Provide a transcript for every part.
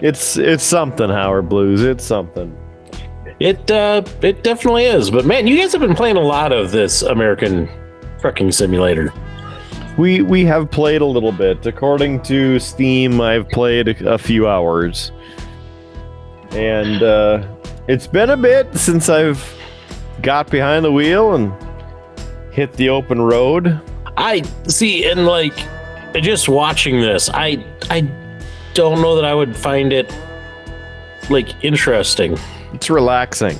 It's something, Howard Blues. It's something. It definitely is. But man, you guys have been playing a lot of this American Trucking Simulator. We have played a little bit. According to Steam, I've played a few hours. And it's been a bit since I've got behind the wheel and hit the open road. I see, and like just watching this, I don't know that I would find it like interesting. It's relaxing.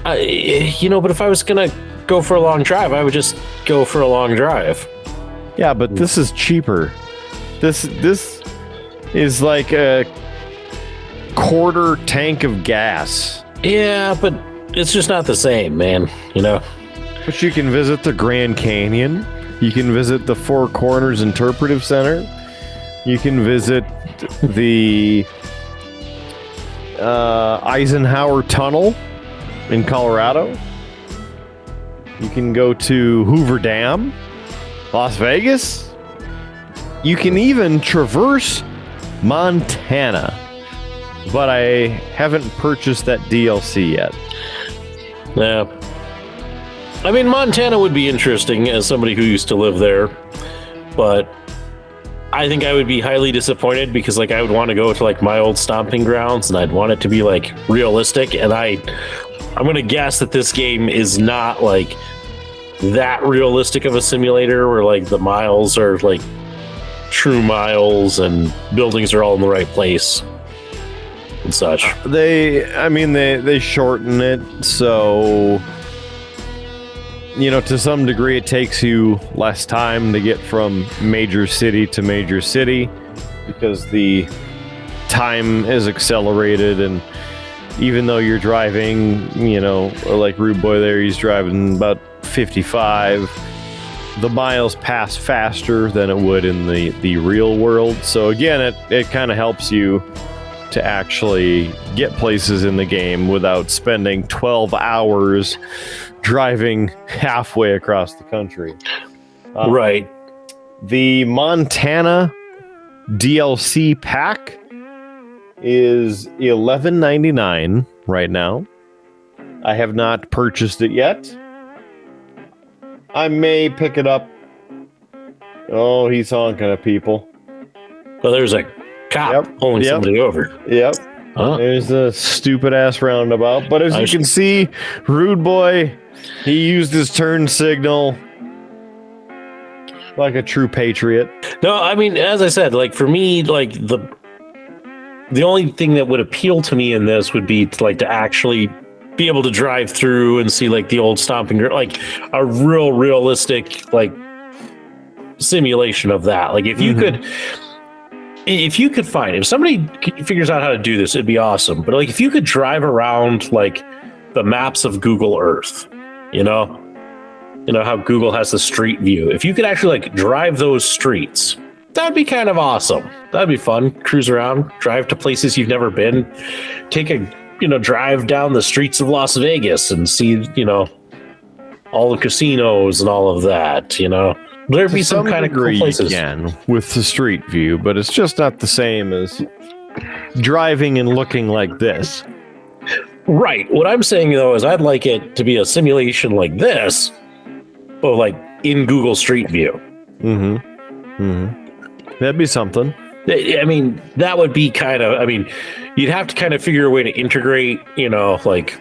But if I was gonna go for a long drive, I would just go for a long drive. Yeah, but this is cheaper. This is like a quarter tank of gas. Yeah, but it's just not the same, man. But you can visit the Grand Canyon. You can visit the Four Corners Interpretive Center. You can visit the Eisenhower Tunnel in Colorado. You can go to Hoover Dam, Las Vegas. You can even traverse Montana. But I haven't purchased that DLC yet. Yeah. I mean, Montana would be interesting as somebody who used to live there, but I think I would be highly disappointed because like I would want to go to like my old stomping grounds and I'd want it to be like realistic, and I'm going to guess that this game is not like that realistic of a simulator where like the miles are like true miles and buildings are all in the right place and such. They shorten it, so to some degree it takes you less time to get from major city to major city because the time is accelerated. And even though you're driving, like Rudeboy there, he's driving about 55, the miles pass faster than it would in the real world. So again, it kind of helps you to actually get places in the game without spending 12 hours driving halfway across the country. Right. The Montana DLC pack is $11.99 right now. I have not purchased it yet. I may pick it up. Oh, he's honking at people. Well, there's a cop pulling somebody over. Yep. Huh? There's a stupid ass roundabout. But as you can see, Rudeboy, he used his turn signal like a true patriot. No, I mean, as I said, like for me, like the only thing that would appeal to me in this would be to actually be able to drive through and see like the old stomping, like a real realistic like simulation of that. Like if you could. If you could find, if somebody figures out how to do this, it'd be awesome. But like, if you could drive around like the maps of Google Earth, how Google has the street view. If you could actually like drive those streets, that'd be kind of awesome. That'd be fun. Cruise around, drive to places you've never been, take a, drive down the streets of Las Vegas and see, all the casinos and all of that, There'd be some kind of cool places. Again, with the street view, but it's just not the same as driving and looking like this. Right. What I'm saying though is I'd like it to be a simulation like this, but like in Google Street View. That'd be something. I mean, that would be you'd have to kind of figure a way to integrate, like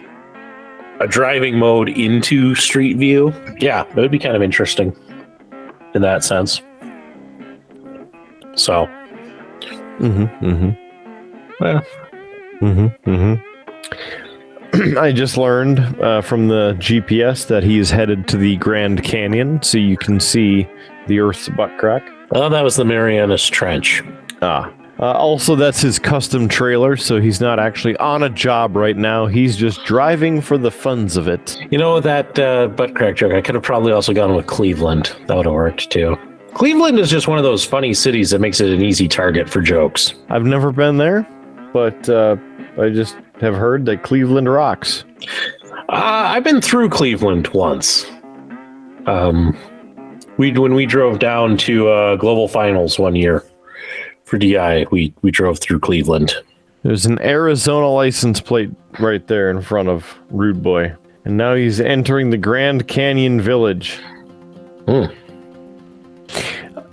a driving mode into Street View. Yeah, it would be kind of interesting in that sense. So. I just learned from the GPS that he is headed to the Grand Canyon, so you can see the Earth's butt crack. Oh, that was the Marianas Trench. Also, that's his custom trailer, so he's not actually on a job right now. He's just driving for the funs of it. That butt crack joke, I could have probably also gone with Cleveland. That would have worked, too. Cleveland is just one of those funny cities that makes it an easy target for jokes. I've never been there, but I just have heard that Cleveland rocks. I've been through Cleveland once. When we drove down to Global Finals one year for DI, we drove through Cleveland. There's an Arizona license plate right there in front of Rudeboy. And now he's entering the Grand Canyon Village.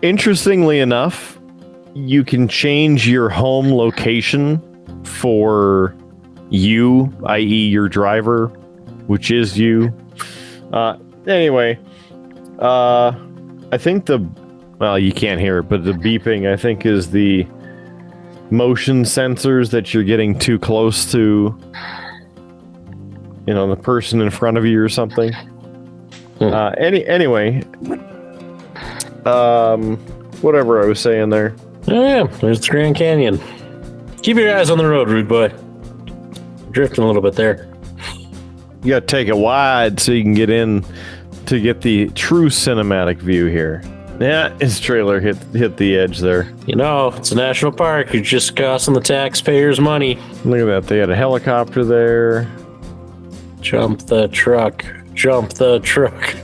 Interestingly enough, you can change your home location for you, i.e. your driver, which is you. Anyway, I think well, you can't hear it, but the beeping, I think, is the motion sensors that you're getting too close to, the person in front of you or something. Anyway, whatever I was saying there. Oh yeah, there's the Grand Canyon. Keep your eyes on the road, Rude Boy. Drifting a little bit there. You gotta take it wide so you can get in to get the true cinematic view here. Yeah, his trailer hit the edge there. It's a national park. You're just costing the taxpayers money. Look at that. They had a helicopter there. Jump the truck. Jump the truck.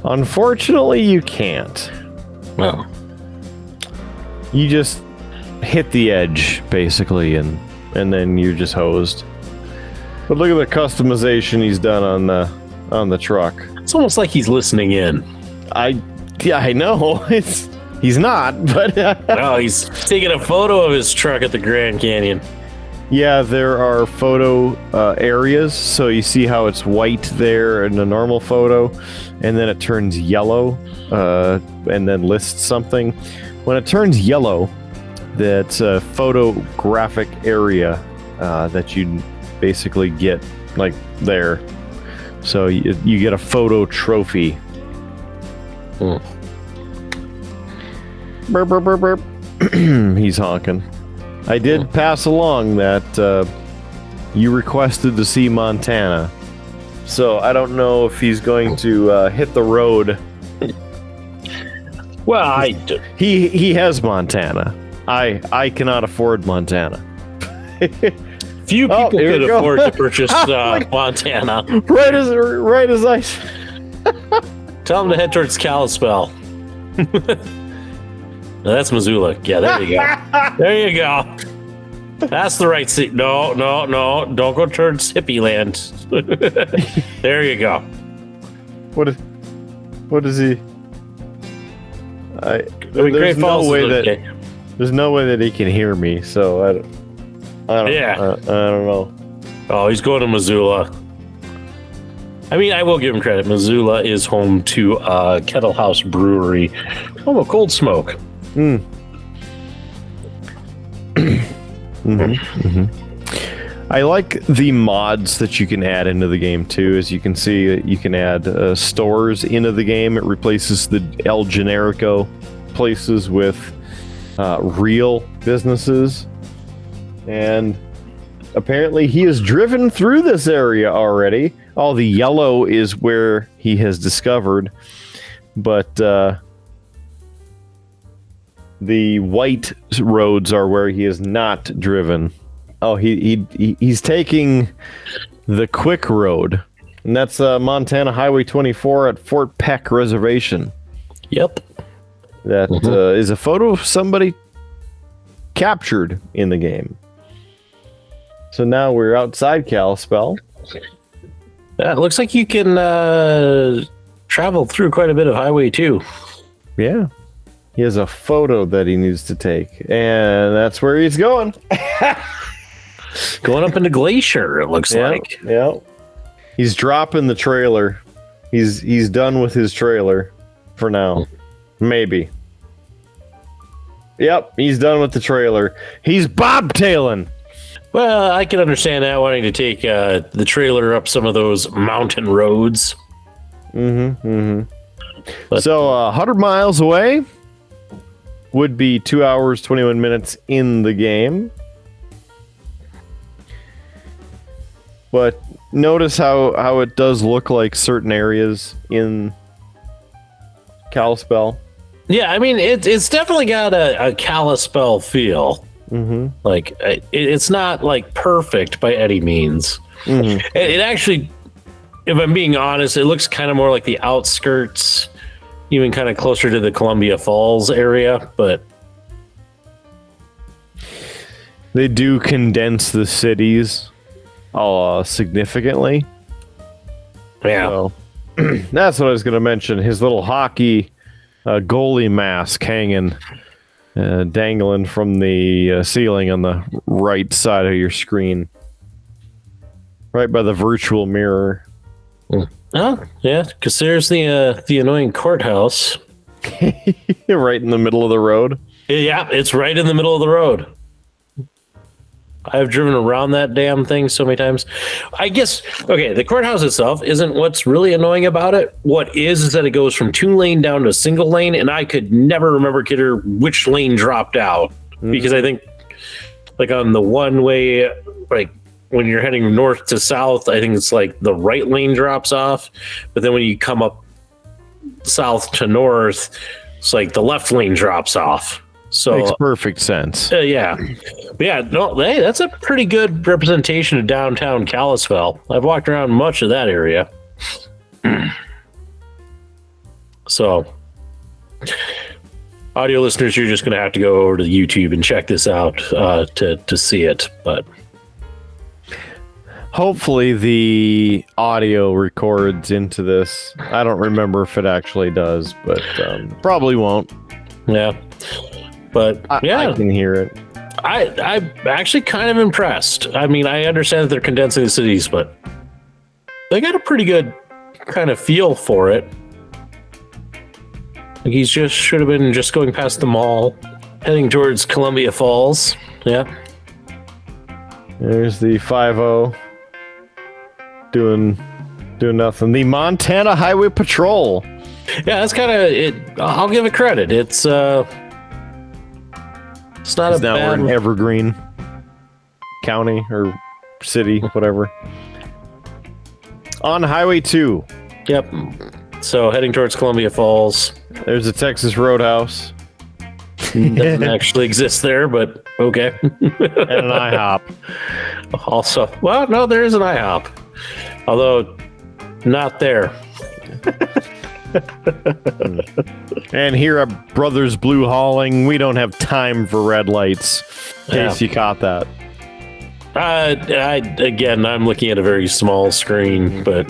Unfortunately, you can't. No. You just hit the edge, basically, and then you're just hosed. But look at the customization he's done on the truck. It's almost like he's listening in. I know. He's not, but no, he's taking a photo of his truck at the Grand Canyon. Yeah, there are photo areas, so you see how it's white there in the normal photo, and then it turns yellow, and then lists something. When it turns yellow, that's a photographic area that you basically get, like, there. So you get a photo trophy. Burp, burp, burp, burp. He's honking. I did pass along that you requested to see Montana. So I don't know if he's going to hit the road. Well, he has Montana. I cannot afford Montana. Few people could afford to purchase Montana. Right as I tell him to head towards Kalispell. No, that's Missoula. Yeah, there you go. There you go. That's the right seat. No. Don't go towards hippie land. There you go. What is he? There's no way that he can hear me, so I don't know. Oh, he's going to Missoula. I mean, I will give him credit. Missoula is home to Kettle House Brewery. Oh, a Cold Smoke. I like the mods that you can add into the game too. As you can see, you can add stores into the game. It replaces the El Generico places with real businesses. And apparently he has driven through this area already. All the yellow is where he has discovered. But the white roads are where he has not driven. Oh, he's taking the quick road. And that's Montana Highway 24 at Fort Peck Reservation. Yep. That is a photo of somebody captured in the game. So now we're outside Kalispell. It looks like you can travel through quite a bit of Highway 2. Yeah. He has a photo that he needs to take. And that's where he's going. Going up into Glacier, it looks like. Yeah. He's dropping the trailer. He's done with his trailer for now. Maybe. Yep, he's done with the trailer. He's bobtailing. Well, I can understand that, wanting to take the trailer up some of those mountain roads. But, so 100 miles away would be 2 hours, 21 minutes in the game. But notice how it does look like certain areas in Kalispell. Yeah, I mean, it's definitely got a Kalispell feel. Like, it's not, like, perfect by any means. It actually, if I'm being honest, it looks kind of more like the outskirts, even kind of closer to the Columbia Falls area, but... They do condense the cities significantly. Yeah. So, that's what I was going to mention. His little hockey goalie mask hanging, dangling from the ceiling on the right side of your screen. Right by the virtual mirror. Oh, yeah, because there's the annoying courthouse. Right in the middle of the road. Yeah, it's right in the middle of the road. I've driven around that damn thing so many times. I guess, okay, the courthouse itself isn't what's really annoying about it. What is that it goes from 2-lane down to single lane, and I could never remember, Kidder, which lane dropped out. Because I think, like, on the one-way, like, when you're heading north to south, I think it's like the right lane drops off. But then when you come up south to north, it's like the left lane drops off. So makes perfect sense. Yeah. No, hey, that's a pretty good representation of downtown Kalispell. I've walked around much of that area. So, audio listeners, you're just going to have to go over to YouTube and check this out to see it. But hopefully the audio records into this. I don't remember if it actually does, but probably won't. Yeah. But yeah, I can hear it. I'm actually kind of impressed. I mean, I understand that they're condensing the cities, but they got a pretty good kind of feel for it. Like he's just should have been just going past the mall, heading towards Columbia Falls. Yeah. There's the 5-0 doing nothing. The Montana Highway Patrol. Yeah, that's kind of it. I'll give it credit. It's not a now bad. We're in Evergreen County or city, whatever. On Highway 2. Yep. So heading towards Columbia Falls. There's a Texas Roadhouse. Doesn't actually exist there, but okay. And an IHOP. Also, well, no, there is an IHOP. Although, not there. And here at Brothers Blue Hauling, we don't have time for red lights. In case you caught that. Again, I'm looking at a very small screen, but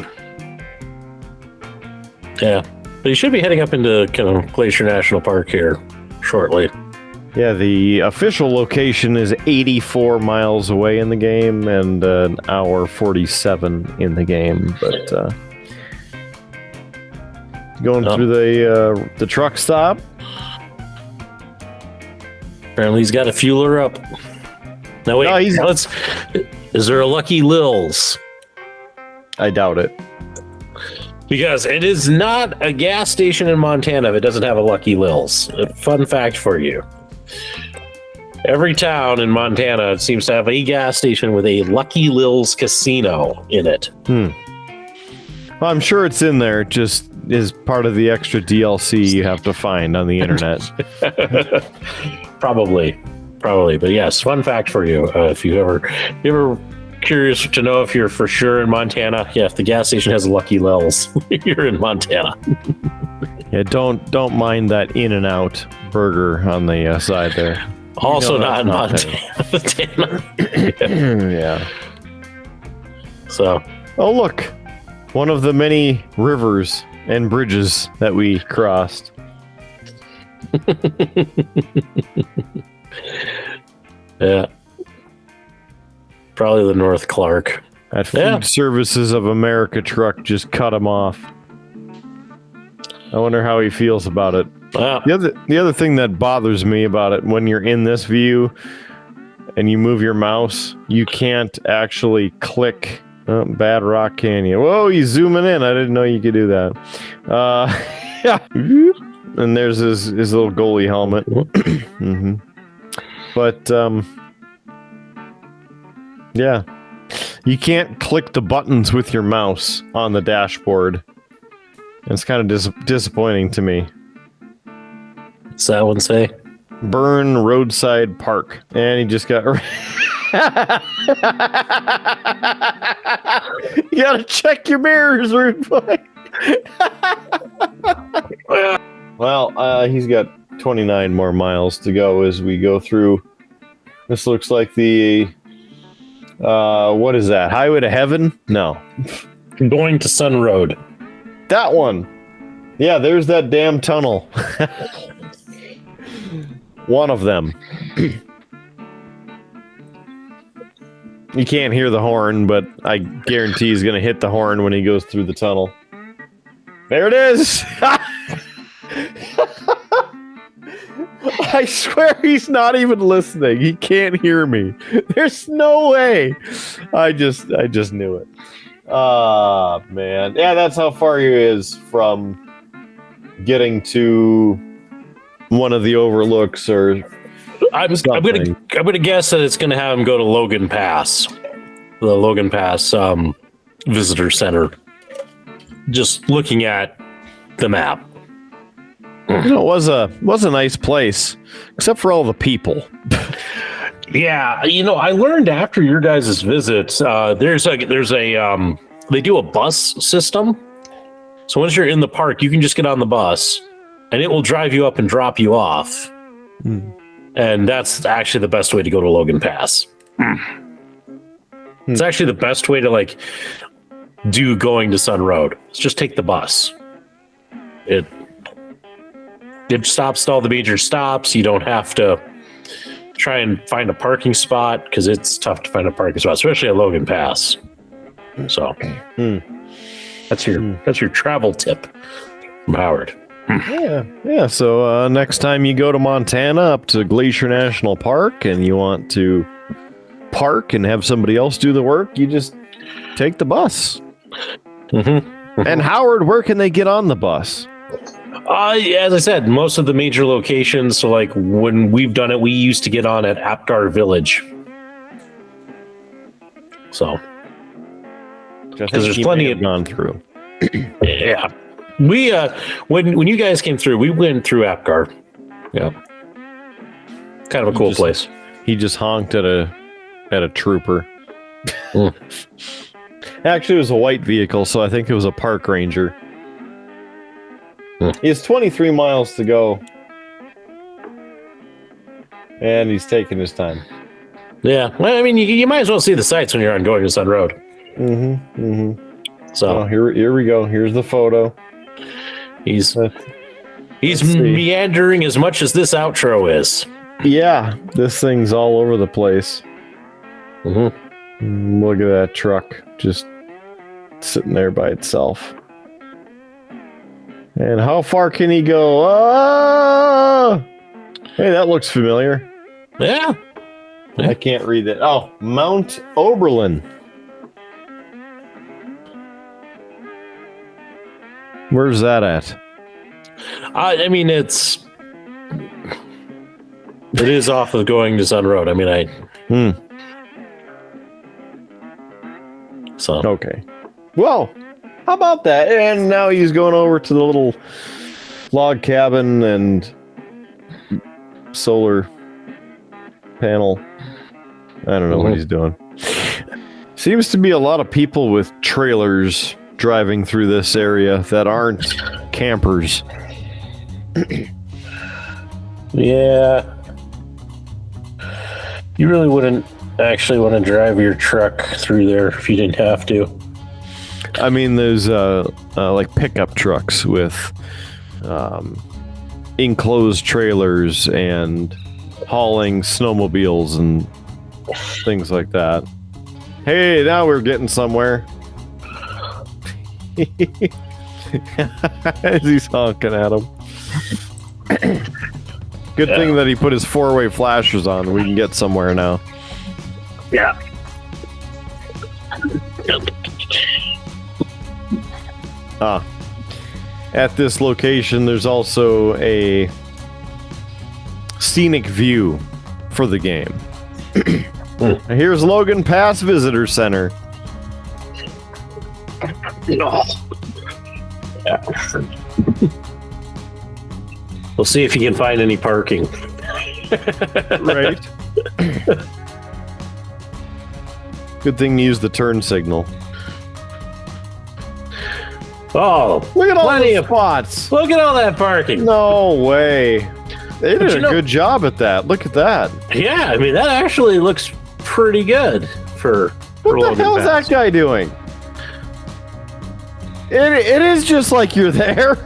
yeah. But you should be heading up into kind of Glacier National Park here shortly. Yeah, the official location is 84 miles away in the game and an hour 47 in the game. But going through the truck stop. Apparently, he's got a fueler up. Now wait, is there a Lucky Lil's? I doubt it. Because it is not a gas station in Montana if it doesn't have a Lucky Lil's. A fun fact for you. Every town in Montana seems to have a gas station with a Lucky Lil's casino in it. Well, I'm sure it's in there. It just is part of the extra DLC you have to find on the internet. Probably. But yes, fun fact for you. If you ever curious to know if you're for sure in Montana, yeah, if the gas station has a Lucky Lil's, you're in Montana. Yeah, don't mind that In-N-Out burger on the side there. Also not in Montana. Yeah. So. Oh, look. One of the many rivers and bridges that we crossed. Yeah. Probably the North Clark. That Food Services of America truck just cut him off. I wonder how he feels about it. The other thing that bothers me about it, when you're in this view and you move your mouse, you can't actually click Bad Rock Canyon. Whoa, he's zooming in. I didn't know you could do that. Yeah. And there's his little goalie helmet. Mm-hmm. But, yeah. You can't click the buttons with your mouse on the dashboard. It's kind of disappointing to me. What's that one say? Burn Roadside Park. And he just got... You gotta check your mirrors, Rude Boy. Well, he's got 29 more miles to go as we go through This looks like the what is that? Highway to Heaven? No. Going to Sun Road. That one. Yeah, there's that damn tunnel. One of them. You can't hear the horn, but I guarantee he's going to hit the horn when he goes through the tunnel. There it is! I swear he's not even listening. He can't hear me. There's no way. I just knew it. Ah, man. Yeah, that's how far he is from getting to one of the overlooks or I'm gonna guess that it's gonna have him go to Logan Pass, the Logan Pass visitor center. Just looking at the map, you know, it was a nice place, except for all the people. Yeah, you know, I learned after your guys' visit, there's a they do a bus system. So once you're in the park, you can just get on the bus, and it will drive you up and drop you off. And that's actually the best way to go to Logan Pass. It's actually the best way to like do going to Sun Road. Let's just take the bus. It stops at all the major stops. You don't have to try and find a parking spot because it's tough to find a parking spot, especially at Logan Pass. So that's your travel tip from Howard. Yeah. So next time you go to Montana up to Glacier National Park and you want to park and have somebody else do the work, you just take the bus. And Howard, where can they get on the bus? As I said, most of the major locations. So like when we've done it, we used to get on at Apgar Village. So because there's plenty of gone through. Yeah. We when you guys came through, we went through Apgar. Yeah, kind of a cool place. He just honked at a trooper. Actually, it was a white vehicle, so I think it was a park ranger. He has 23 miles to go, and he's taking his time. Yeah, well, I mean, you might as well see the sights when you're on going to Sun Road. So here we go. Here's the photo. He's meandering as much as this outro is. Yeah, this thing's all over the place. Look at that truck just sitting there by itself. And how far can he go? Oh! Hey, that looks familiar. Yeah. I can't read that. Oh, Mount Oberlin. Where's that at? I mean, it is off of going to Sun Road. I mean, So okay. Well, how about that? And now he's going over to the little log cabin and solar panel. I don't know what he's doing. Seems to be a lot of people with trailers driving through this area that aren't campers. Yeah. You really wouldn't actually want to drive your truck through there if you didn't have to. I mean, there's like pickup trucks with enclosed trailers and hauling snowmobiles and things like that. Hey, now we're getting somewhere. As he's honking at him. Good thing that he put his four-way flashers on. We can get somewhere now. Yeah. At this location, there's also a scenic view for the game. Here's Logan Pass Visitor Center. We'll see if you can find any parking. Right. Good thing to use the turn signal. Oh, look at all plenty the of spots. Look at all that parking. No way. They did a good job at that. Look at that. Yeah, I mean, that actually looks pretty good for What the hell is that guy doing? It is just like you're there.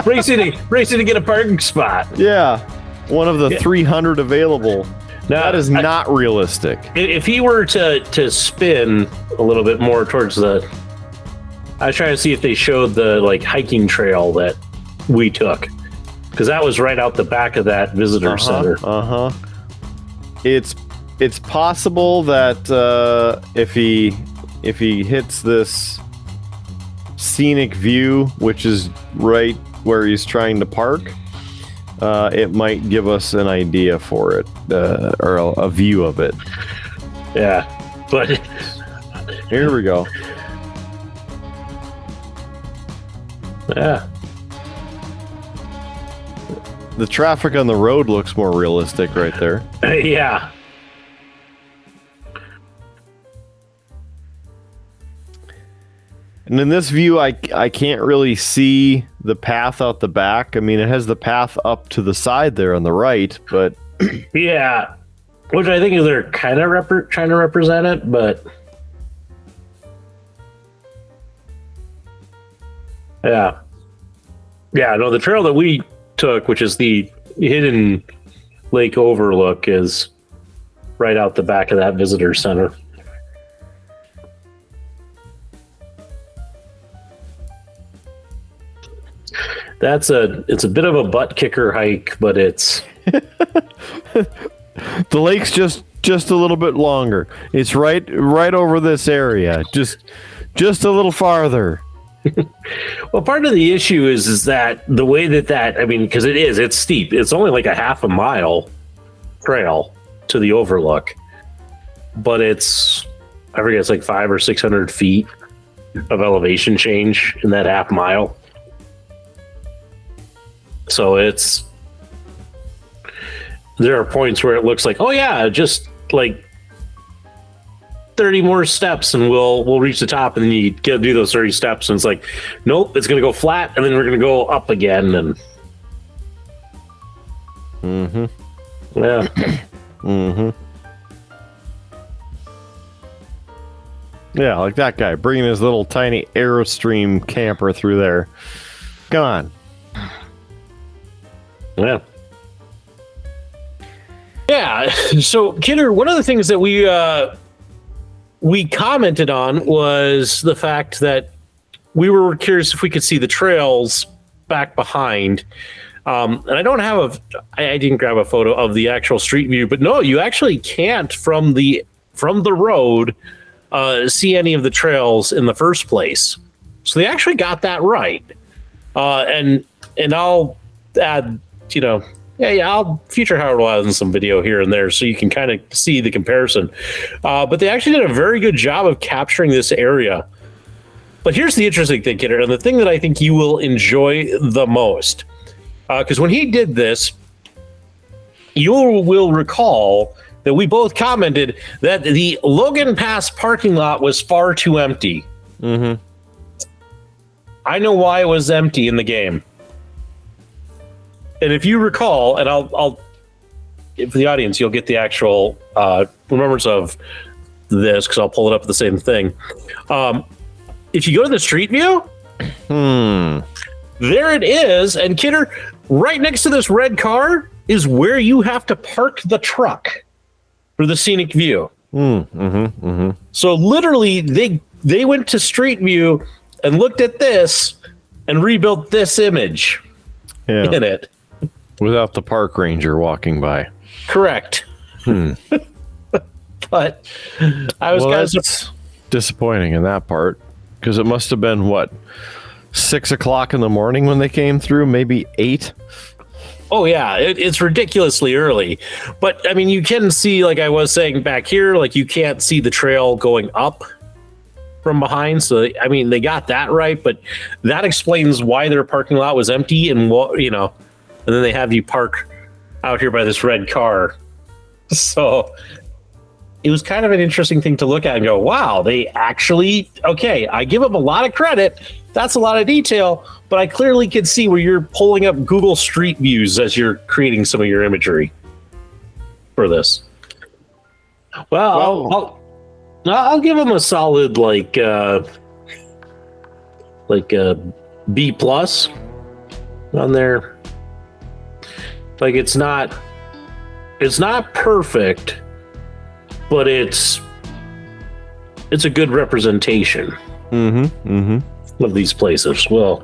racing to get a parking spot. Yeah. One of the 300 available. Now, that is not realistic. If he were to spin a little bit more towards the... I was trying to see if they showed the hiking trail that we took. Because that was right out the back of that visitor center. It's possible that if he hits this scenic view, which is right where he's trying to park, it might give us an idea for it, or a view of it. Yeah, but here we go. Yeah. The traffic on the road looks more realistic right there. Yeah. And in this view, I can't really see the path out the back. I mean, it has the path up to the side there on the right, but... Yeah. Which I think is they're kind of trying to represent it, but... Yeah. Yeah, no, the trail that we took, which is the hidden lake overlook, is right out the back of that visitor center. It's a bit of a butt kicker hike, but it's the lake's just a little bit longer. It's right over this area, just a little farther. Well, part of the issue is that the way that I mean, because it's steep. It's only like a half a mile trail to the overlook, but I forget, it's like 500 or 600 feet of elevation change in that half mile. So there are points where it looks like, oh yeah, just like 30 more steps and we'll reach the top, and then you do those 30 steps and it's like, nope, it's gonna go flat and then we're gonna go up again. And yeah. Yeah, like that guy bringing his little tiny Airstream camper through there. Come on. Yeah. Yeah. So, Kidder, one of the things that we commented on was the fact that we were curious if we could see the trails back behind. And I don't have I didn't grab a photo of the actual street view, but no, you actually can't from the road see any of the trails in the first place. So they actually got that right. And I'll add, I'll feature Howard Wild in some video here and there so you can kind of see the comparison. But they actually did a very good job of capturing this area. But here's the interesting thing, Kidder, and the thing that I think you will enjoy the most. Because when he did this, you will recall that we both commented that the Logan Pass parking lot was far too empty. Mm-hmm. I know why it was empty in the game. And if you recall, and I'll for the audience, you'll get the actual remembrance of this because I'll pull it up at the same thing. If you go to the street view, there it is. And Kidder, right next to this red car is where you have to park the truck for the scenic view. So literally, they went to street view and looked at this and rebuilt this image in it. Without the park ranger walking by. Correct. But I was kind of disappointing in that part, because it must have been 6 o'clock in the morning when they came through, maybe 8. Oh yeah, it's ridiculously early. But I mean, you can see, like I was saying back here, like you can't see the trail going up from behind. So I mean, they got that right, but that explains why their parking lot was empty and and then they have you park out here by this red car. So it was kind of an interesting thing to look at and go, wow, they actually, okay, I give them a lot of credit that's a lot of detail, but I clearly can see where you're pulling up Google Street Views as you're creating some of your imagery for this. Well, I'll give them a solid like a B plus on there. Like it's not perfect, but it's a good representation of these places. Well,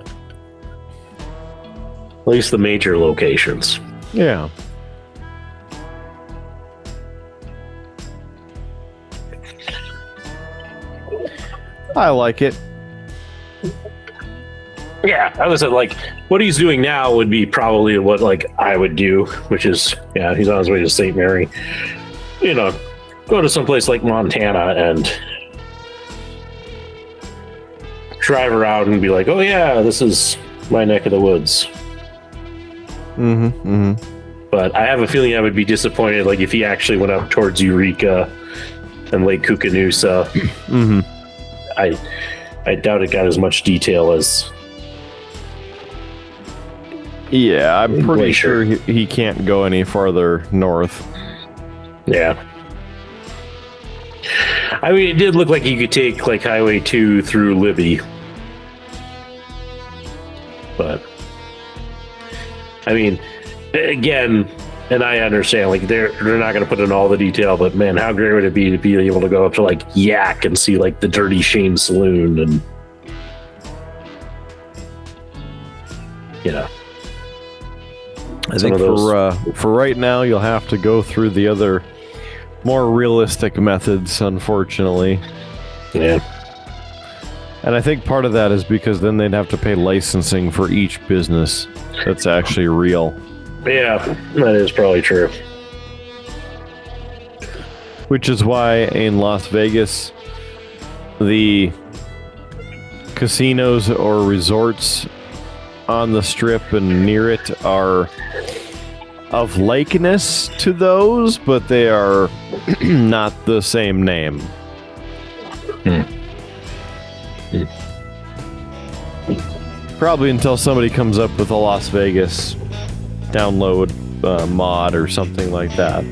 at least the major locations. Yeah. I like it. Yeah, I was like, what he's doing now would be probably what like I would do, which is, yeah, he's on his way to St. Mary. You know, go to someplace like Montana and drive around and be like, oh yeah, this is my neck of the woods. But I have a feeling I would be disappointed, like if he actually went up towards Eureka and Lake Koocanusa. I doubt it got as much detail as. Yeah, I'm pretty sure he can't go any farther north. Yeah. I mean, it did look like you could take like Highway 2 through Libby. But I mean, again, and I understand like they're not going to put in all the detail, but man, how great would it be to be able to go up to like Yak and see like the Dirty Shane Saloon and you know. I think for right now, you'll have to go through the other more realistic methods, unfortunately. Yeah. And I think part of that is because then they'd have to pay licensing for each business that's actually real. Yeah, that is probably true. Which is why in Las Vegas, the casinos or resorts on the strip and near it are of likeness to those, but they are not the same name. Probably until somebody comes up with a Las Vegas download mod or something like that.